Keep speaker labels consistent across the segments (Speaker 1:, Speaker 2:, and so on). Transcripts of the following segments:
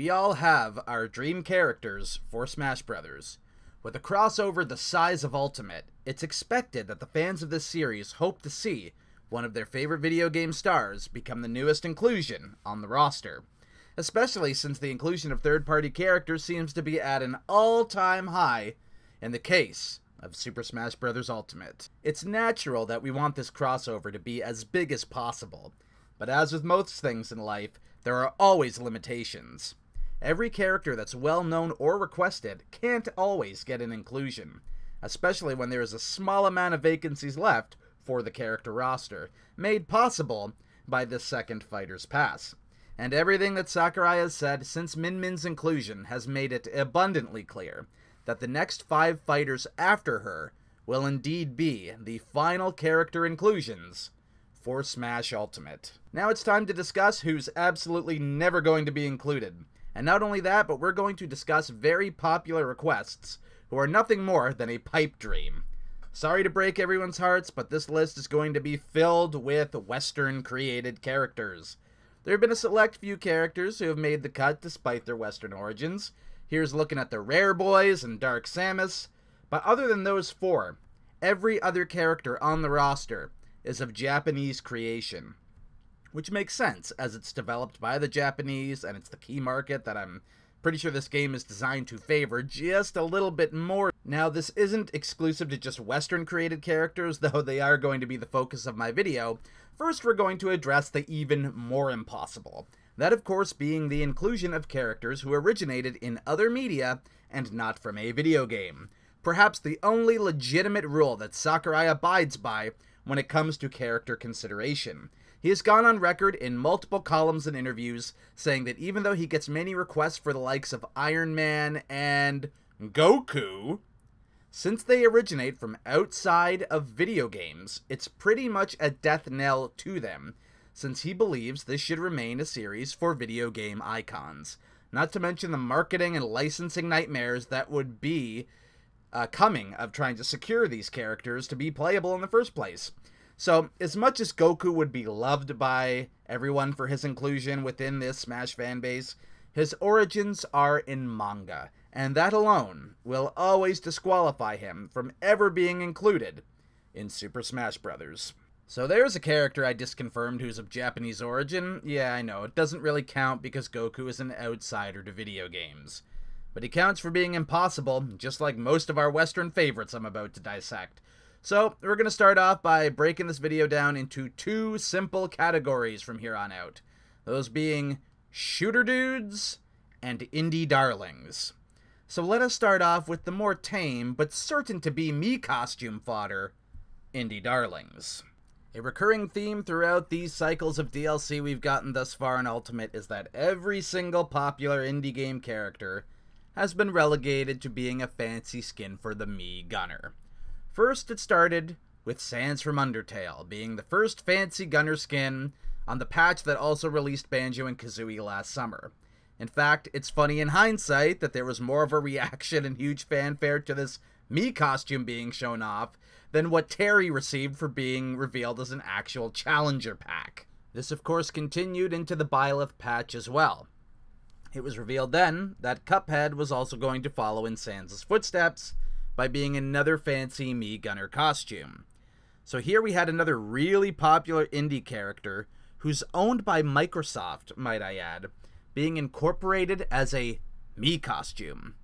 Speaker 1: We all have our dream characters for Smash Bros. With a crossover the size of Ultimate, it's expected that the fans of this series hope to see one of their favorite video game stars become the newest inclusion on the roster. Especially since the inclusion of third-party characters seems to be at an all-time high in the case of Super Smash Bros. Ultimate. It's natural that we want this crossover to be as big as possible, but as with most things in life, there are always limitations. Every character that's well-known or requested can't always get an inclusion, especially when there is a small amount of vacancies left for the character roster, made possible by this second Fighter's Pass. And everything that Sakurai has said since Min Min's inclusion has made it abundantly clear that the next 5 fighters after her will indeed be the final character inclusions for Smash Ultimate. Now it's time to discuss who's absolutely never going to be included. And not only that, but we're going to discuss very popular requests who are nothing more than a pipe dream. Sorry to break everyone's hearts, but this list is going to be filled with Western-created characters. There have been a select few characters who have made the cut despite their Western origins. Here's looking at the Rare Boys and Dark Samus. But other than those 4, every other character on the roster is of Japanese creation. Which makes sense, as it's developed by the Japanese, and it's the key market that I'm pretty sure this game is designed to favor just a little bit more. Now, this isn't exclusive to just Western-created characters, though they are going to be the focus of my video. First, we're going to address the even more impossible. That, of course, being the inclusion of characters who originated in other media and not from a video game. Perhaps the only legitimate rule that Sakurai abides by when it comes to character consideration. He has gone on record in multiple columns and interviews saying that even though he gets many requests for the likes of Iron Man and Goku, since they originate from outside of video games, it's pretty much a death knell to them, since he believes this should remain a series for video game icons. Not to mention the marketing and licensing nightmares that would be coming of trying to secure these characters to be playable in the first place. So, as much as Goku would be loved by everyone for his inclusion within this Smash fanbase, his origins are in manga, and that alone will always disqualify him from ever being included in Super Smash Bros. So there's a character I just confirmed who's of Japanese origin. Yeah, I know, it doesn't really count because Goku is an outsider to video games. But he counts for being impossible, just like most of our Western favorites I'm about to dissect. So, we're going to start off by breaking this video down into 2 simple categories from here on out. Those being shooter dudes and indie darlings. So let us start off with the more tame, but certain to be me costume fodder, indie darlings. A recurring theme throughout these cycles of DLC we've gotten thus far in Ultimate is that every single popular indie game character has been relegated to being a fancy skin for the Mii gunner. First, it started with Sans from Undertale, being the first fancy gunner skin on the patch that also released Banjo and Kazooie last summer. In fact, it's funny in hindsight that there was more of a reaction and huge fanfare to this Mii costume being shown off than what Terry received for being revealed as an actual challenger pack. This, of course, continued into the Byleth patch as well. It was revealed then that Cuphead was also going to follow in Sans' footsteps by being another fancy Mii gunner costume. So here we had another really popular indie character who's owned by Microsoft, might I add, being incorporated as a Mii costume,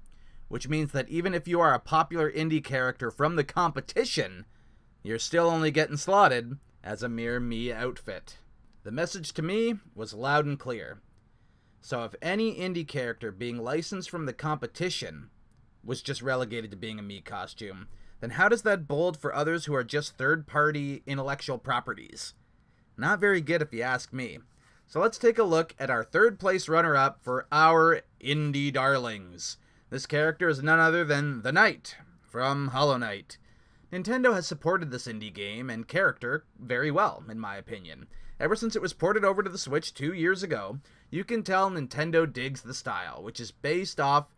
Speaker 1: which means that even if you are a popular indie character from the competition, you're still only getting slotted as a mere Mii outfit. The message to me was loud and clear. So if any indie character being licensed from the competition was just relegated to being a Mii costume, then how does that bode for others who are just third-party intellectual properties? Not very good if you ask me. So let's take a look at our third-place runner-up for our indie darlings. This character is none other than the Knight from Hollow Knight. Nintendo has supported this indie game and character very well, in my opinion. Ever since it was ported over to the Switch 2 years ago, you can tell Nintendo digs the style, which is based off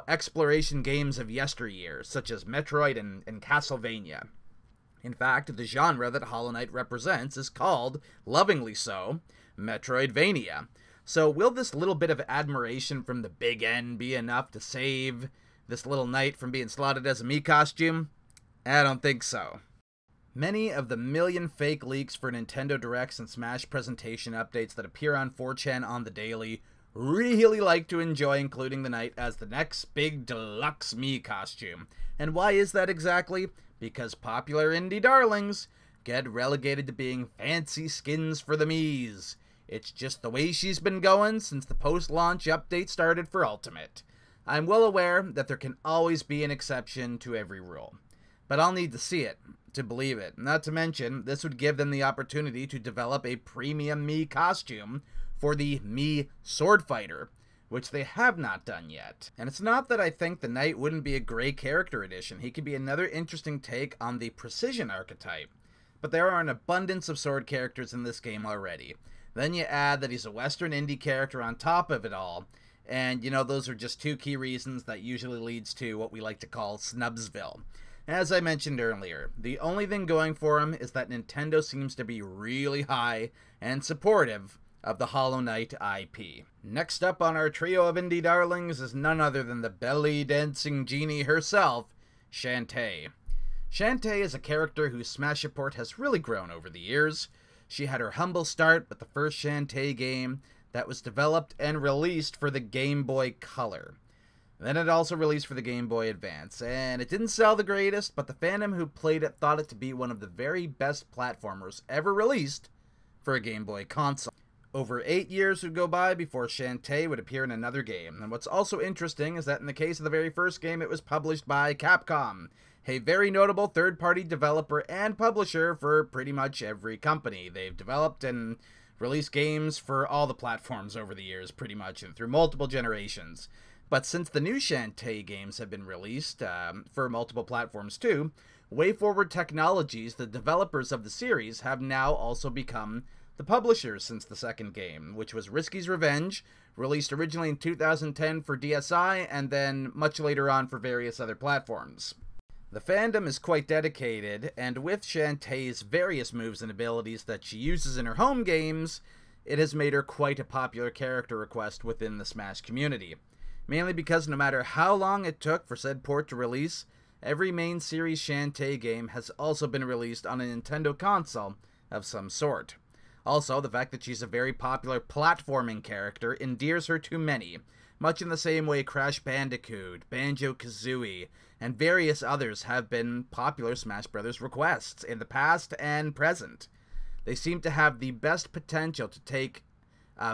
Speaker 1: exploration games of yesteryear, such as Metroid and Castlevania. In fact, the genre that Hollow Knight represents is called, lovingly so, Metroidvania. So will this little bit of admiration from the big N be enough to save this little knight from being slotted as a Mii costume? I don't think so. Many of the million fake leaks for Nintendo Directs and Smash presentation updates that appear on 4chan on the daily really like to enjoy including the knight as the next big deluxe Mii costume. And why is that exactly? Because popular indie darlings get relegated to being fancy skins for the Miis. It's just the way she's been going since the post-launch update started for Ultimate. I'm well aware that there can always be an exception to every rule, but I'll need to see it to believe it. Not to mention, this would give them the opportunity to develop a premium Mii costume for the Mii Sword Fighter, which they have not done yet. And it's not that I think the knight wouldn't be a great character addition. He could be another interesting take on the precision archetype, but there are an abundance of sword characters in this game already. Then you add that he's a Western indie character on top of it all, and you know, those are just two key reasons that usually leads to what we like to call Snubsville. As I mentioned earlier, the only thing going for him is that Nintendo seems to be really high and supportive of the Hollow Knight IP. Next up on our trio of indie darlings is none other than the belly-dancing genie herself, Shantae. Shantae is a character whose Smash support has really grown over the years. She had her humble start with the first Shantae game that was developed and released for the Game Boy Color. Then it also released for the Game Boy Advance, and it didn't sell the greatest, but the fandom who played it thought it to be one of the very best platformers ever released for a Game Boy console. Over 8 years would go by before Shantae would appear in another game, and what's also interesting is that in the case of the very first game, it was published by Capcom, a very notable third-party developer and publisher for pretty much every company. They've developed and released games for all the platforms over the years, pretty much, and through multiple generations. But since the new Shantae games have been released for multiple platforms too, WayForward Technologies, the developers of the series, have now also become the publishers since the second game, which was Risky's Revenge, released originally in 2010 for DSi, and then much later on for various other platforms. The fandom is quite dedicated, and with Shantae's various moves and abilities that she uses in her home games, it has made her quite a popular character request within the Smash community. Mainly because no matter how long it took for said port to release, every main series Shantae game has also been released on a Nintendo console of some sort. Also, the fact that she's a very popular platforming character endears her to many, much in the same way Crash Bandicoot, Banjo-Kazooie, and various others have been popular Smash Bros. Requests in the past and present. They seem to have the best potential to take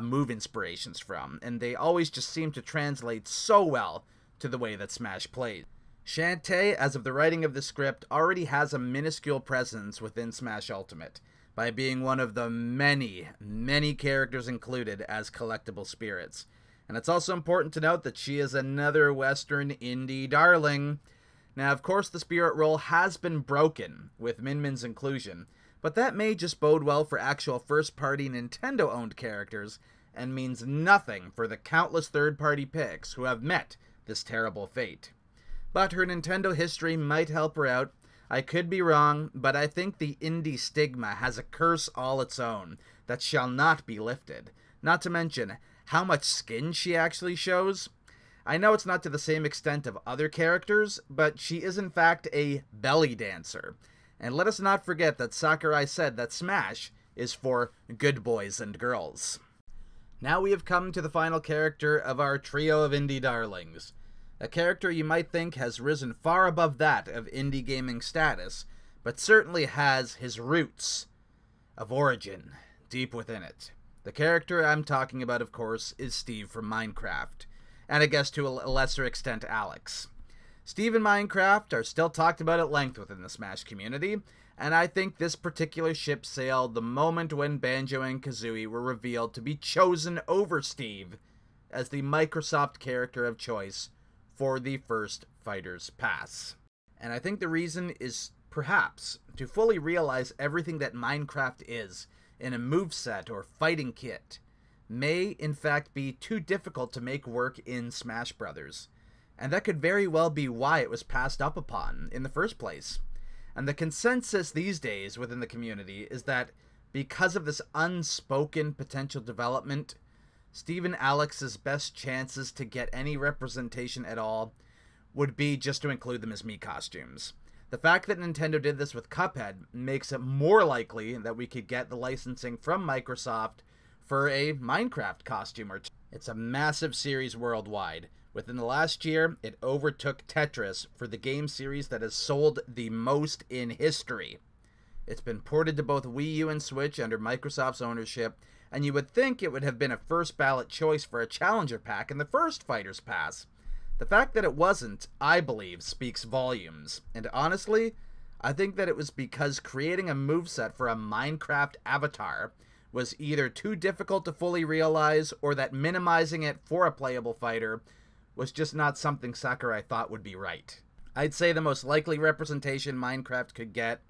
Speaker 1: move inspirations from, and they always just seem to translate so well to the way that Smash plays. Shantae, as of the writing of the script, already has a minuscule presence within Smash Ultimate, by being one of the many characters included as collectible spirits. And it's also important to note that she is another Western indie darling. Now, of course, the spirit role has been broken with Min Min's inclusion, but that may just bode well for actual first-party Nintendo-owned characters, and means nothing for the countless third-party picks who have met this terrible fate. But her Nintendo history might help her out. I could be wrong, but I think the indie stigma has a curse all its own that shall not be lifted. Not to mention how much skin she actually shows. I know it's not to the same extent of other characters, but she is in fact a belly dancer. And let us not forget that Sakurai said that Smash is for good boys and girls. Now we have come to the final character of our trio of indie darlings. A character you might think has risen far above that of indie gaming status, but certainly has his roots of origin deep within it. The character I'm talking about, of course, is Steve from Minecraft, and I guess to a lesser extent Alex. Steve and Minecraft are still talked about at length within the Smash community, and I think this particular ship sailed the moment when Banjo and Kazooie were revealed to be chosen over Steve as the Microsoft character of choice for the first Fighter's Pass. And I think the reason is perhaps to fully realize everything that Minecraft is in a moveset or fighting kit may in fact be too difficult to make work in Smash Brothers. And that could very well be why it was passed up upon in the first place. And the consensus these days within the community is that because of this unspoken potential development, Steve and Alex's best chances to get any representation at all would be just to include them as Mii costumes. The fact that Nintendo did this with Cuphead makes it more likely that we could get the licensing from Microsoft for a Minecraft costume or two. It's a massive series worldwide. Within the last year, it overtook Tetris for the game series that has sold the most in history. It's been ported to both Wii U and Switch under Microsoft's ownership, and you would think it would have been a first ballot choice for a challenger pack in the first Fighter's Pass. The fact that it wasn't, I believe, speaks volumes. And honestly, I think that it was because creating a moveset for a Minecraft avatar was either too difficult to fully realize, or that minimizing it for a playable fighter was just not something Sakurai thought would be right. I'd say the most likely representation Minecraft could get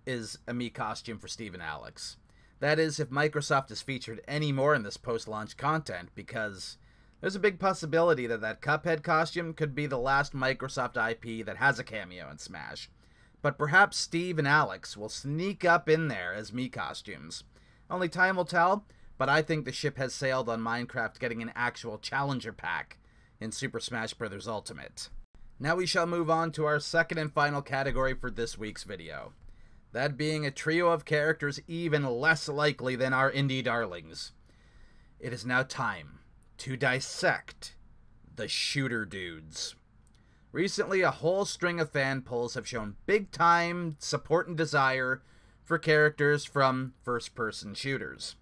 Speaker 1: is a Mii costume for Steve and Alex. That is, if Microsoft is featured any more in this post-launch content, because there's a big possibility that that Cuphead costume could be the last Microsoft IP that has a cameo in Smash. But perhaps Steve and Alex will sneak up in there as Mii costumes. Only time will tell, but I think the ship has sailed on Minecraft getting an actual challenger pack in Super Smash Bros. Ultimate. Now we shall move on to our second and final category for this week's video. That being a trio of characters even less likely than our indie darlings. It is now time to dissect the shooter dudes. Recently, a whole string of fan polls have shown big-time support and desire for characters from first-person shooters.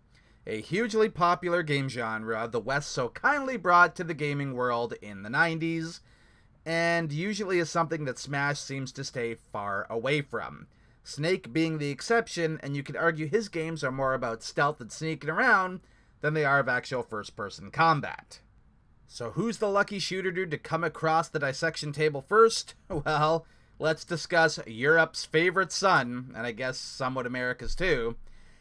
Speaker 1: A hugely popular game genre the West so kindly brought to the gaming world in the 90s, and usually is something that Smash seems to stay far away from. Snake being the exception, and you could argue his games are more about stealth and sneaking around than they are of actual first-person combat. So who's the lucky shooter dude to come across the dissection table first? Well, let's discuss Europe's favorite son, and I guess somewhat America's too,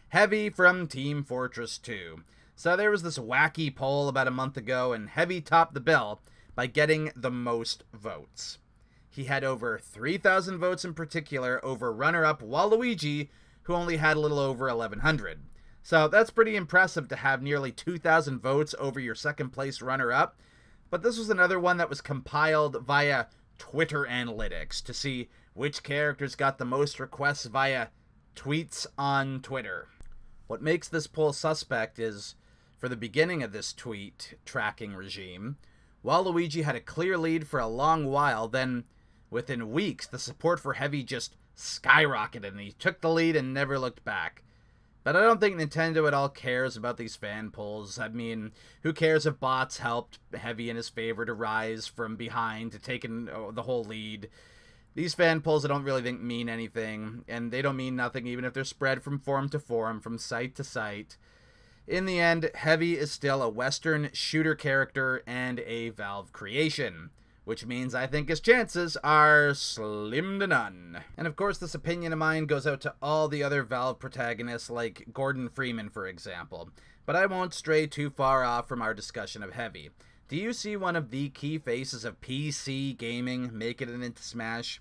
Speaker 1: Heavy from Team Fortress 2. So there was this wacky poll about a month ago, and Heavy topped the bill by getting the most votes. He had over 3,000 votes in particular over runner-up Waluigi, who only had a little over 1,100. So that's pretty impressive to have nearly 2,000 votes over your second-place runner-up. But this was another one that was compiled via Twitter analytics to see which characters got the most requests via tweets on Twitter. What makes this poll suspect is, for the beginning of this tweet tracking regime, Waluigi had a clear lead for a long while, then within weeks the support for Heavy just skyrocketed and he took the lead and never looked back. But I don't think Nintendo at all cares about these fan polls. I mean, who cares if bots helped Heavy in his favor to rise from behind to taking the whole lead? These fan polls I don't really think mean anything, and they don't mean nothing even if they're spread from forum to forum, from site to site. In the end, Heavy is still a Western shooter character and a Valve creation, which means I think his chances are slim to none. And of course, this opinion of mine goes out to all the other Valve protagonists like Gordon Freeman, for example. But I won't stray too far off from our discussion of Heavy. Do you see one of the key faces of PC gaming making it into Smash?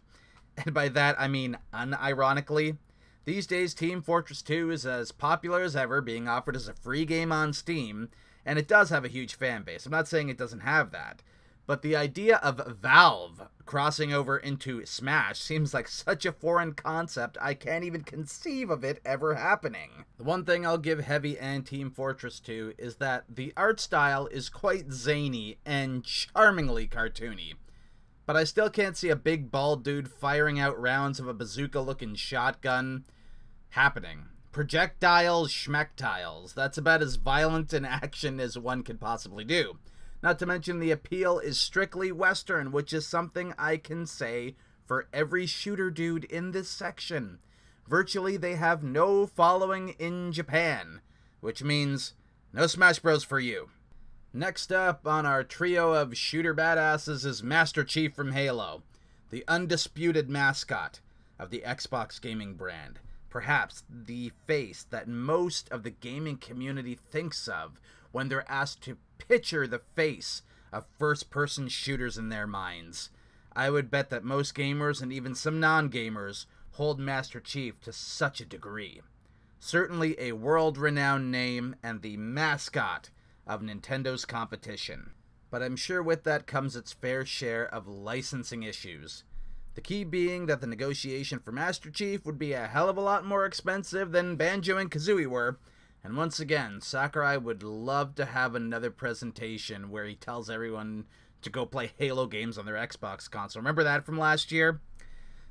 Speaker 1: And by that, I mean unironically. These days, Team Fortress 2 is as popular as ever, being offered as a free game on Steam, and it does have a huge fan base. I'm not saying it doesn't have that. But the idea of Valve crossing over into Smash seems like such a foreign concept, I can't even conceive of it ever happening. The one thing I'll give Heavy and Team Fortress 2 is that the art style is quite zany and charmingly cartoony. But I still can't see a big bald dude firing out rounds of a bazooka-looking shotgun happening. Projectiles, schmectiles. That's about as violent an action as one could possibly do. Not to mention the appeal is strictly Western, which is something I can say for every shooter dude in this section. Virtually, they have no following in Japan, which means no Smash Bros. For you. Next up on our trio of shooter badasses is Master Chief from Halo, the undisputed mascot of the Xbox gaming brand. Perhaps the face that most of the gaming community thinks of when they're asked to picture the face of first-person shooters in their minds. I would bet that most gamers and even some non-gamers hold Master Chief to such a degree. Certainly a world-renowned name and the mascot of Nintendo's competition. But I'm sure with that comes its fair share of licensing issues. The key being that the negotiation for Master Chief would be a hell of a lot more expensive than Banjo and Kazooie were. And once again, Sakurai would love to have another presentation where he tells everyone to go play Halo games on their Xbox console. Remember that from last year?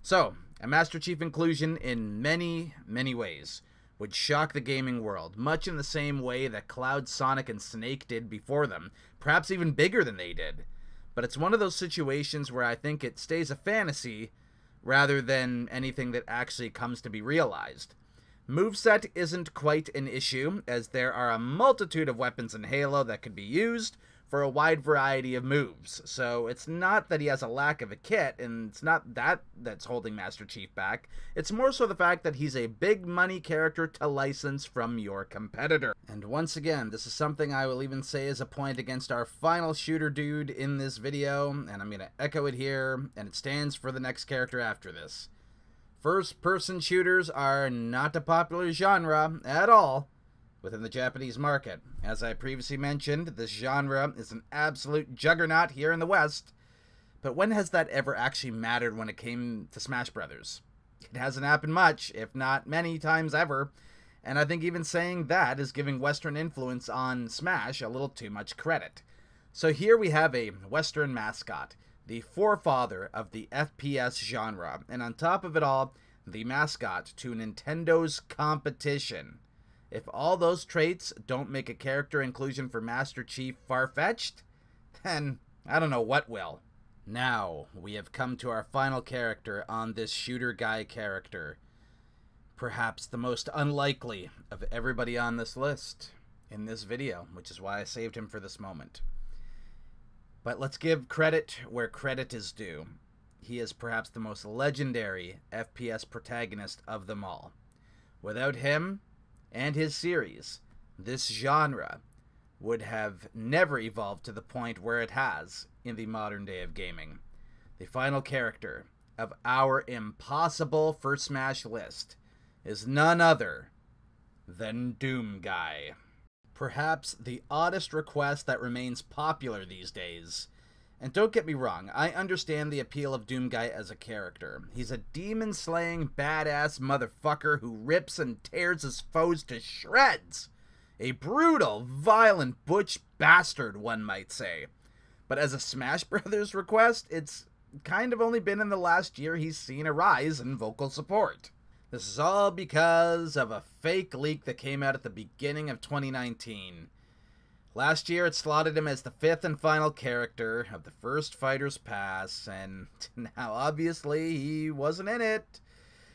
Speaker 1: So, a Master Chief inclusion in many, many ways would shock the gaming world, much in the same way that Cloud, Sonic, and Snake did before them, perhaps even bigger than they did. But it's one of those situations where I think it stays a fantasy rather than anything that actually comes to be realized. Moveset isn't quite an issue, as there are a multitude of weapons in Halo that could be used for a wide variety of moves. So it's not that he has a lack of a kit, and it's not that that's holding Master Chief back. It's more so the fact that he's a big money character to license from your competitor. And once again, this is something I will even say is a point against our final shooter dude in this video, and I'm going to echo it here, and it stands for the next character after this. First-person shooters are not a popular genre at all within the Japanese market. As I previously mentioned, this genre is an absolute juggernaut here in the West, but when has that ever actually mattered when it came to Smash Brothers? It hasn't happened much, if not many times ever, and I think even saying that is giving Western influence on Smash a little too much credit. So here we have a Western mascot, the forefather of the FPS genre, and on top of it all, the mascot to Nintendo's competition. If all those traits don't make a character inclusion for Master Chief far-fetched, then I don't know what will. Now, we have come to our final character on this shooter guy character. Perhaps the most unlikely of everybody on this list in this video, which is why I saved him for this moment. But let's give credit where credit is due. He is perhaps the most legendary FPS protagonist of them all. Without him and his series, this genre would have never evolved to the point where it has in the modern day of gaming. The final character of our impossible for Smash list is none other than Doomguy. Perhaps the oddest request that remains popular these days. And don't get me wrong, I understand the appeal of Doomguy as a character. He's a demon-slaying, badass motherfucker who rips and tears his foes to shreds. A brutal, violent, butch bastard, one might say. But as a Smash Brothers request, it's kind of only been in the last year he's seen a rise in vocal support. This is all because of a fake leak that came out at the beginning of 2019. Last year, it slotted him as the 5th and final character of the first Fighter's Pass, and now obviously he wasn't in it,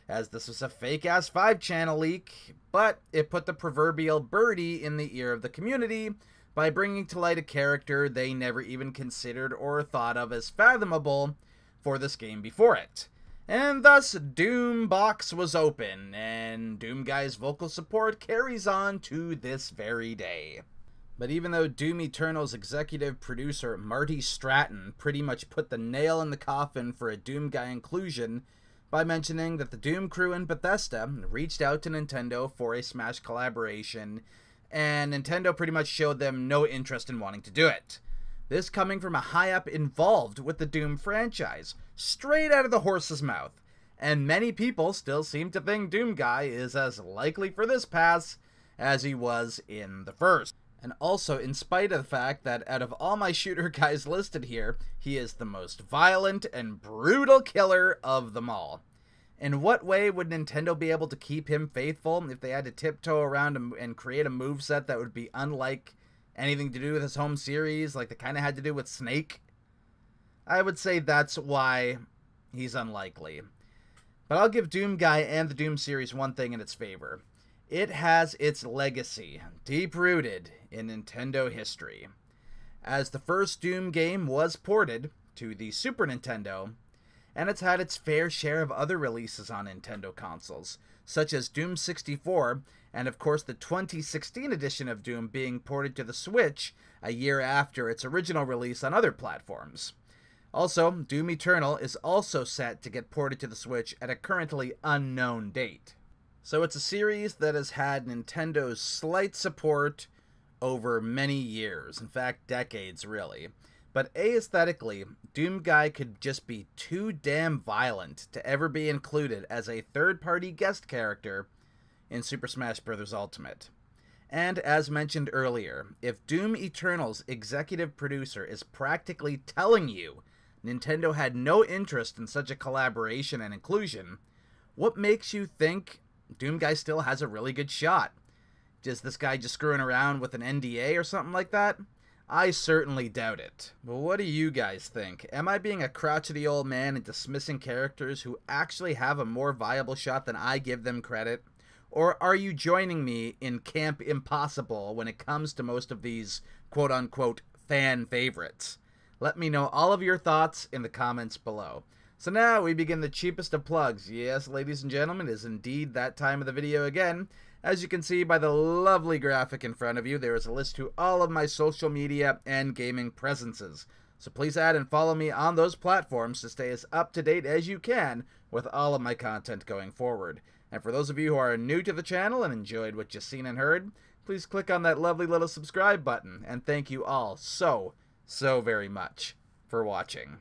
Speaker 1: as this was a fake-ass 5-channel leak, but it put the proverbial birdie in the ear of the community by bringing to light a character they never even considered or thought of as fathomable for this game before it. And thus, Doombox was open, and Doomguy's vocal support carries on to this very day. But even though Doom Eternal's executive producer Marty Stratton pretty much put the nail in the coffin for a Doomguy inclusion by mentioning that the Doom crew in Bethesda reached out to Nintendo for a Smash collaboration, and Nintendo pretty much showed them no interest in wanting to do it. This coming from a high-up involved with the Doom franchise, straight out of the horse's mouth. And many people still seem to think Doomguy is as likely for this pass as he was in the first. And also, in spite of the fact that out of all my shooter guys listed here, he is the most violent and brutal killer of them all. In what way would Nintendo be able to keep him faithful if they had to tiptoe around and create a moveset that would be unlike anything to do with his home series, like they kind of had to do with Snake? I would say that's why he's unlikely. But I'll give Doomguy and the Doom series one thing in its favor. It has its legacy, deep-rooted in Nintendo history. As the first Doom game was ported to the Super Nintendo, and it's had its fair share of other releases on Nintendo consoles, such as Doom 64, and of course the 2016 edition of Doom being ported to the Switch a year after its original release on other platforms. Also, Doom Eternal is also set to get ported to the Switch at a currently unknown date. So it's a series that has had Nintendo's slight support over many years, in fact decades really. But aesthetically, Doomguy could just be too damn violent to ever be included as a third-party guest character in Super Smash Bros. Ultimate. And as mentioned earlier, if Doom Eternal's executive producer is practically telling you Nintendo had no interest in such a collaboration and inclusion, what makes you think Doomguy still has a really good shot? Is this guy just screwing around with an NDA or something like that? I certainly doubt it. But what do you guys think? Am I being a crotchety old man and dismissing characters who actually have a more viable shot than I give them credit? Or are you joining me in Camp Impossible when it comes to most of these quote-unquote fan favorites? Let me know all of your thoughts in the comments below. So now we begin the cheapest of plugs. Yes, ladies and gentlemen, it is indeed that time of the video again. As you can see by the lovely graphic in front of you, there is a list to all of my social media and gaming presences. So please add and follow me on those platforms to stay as up to date as you can with all of my content going forward. And for those of you who are new to the channel and enjoyed what you've seen and heard, please click on that lovely little subscribe button. And thank you all so very much for watching.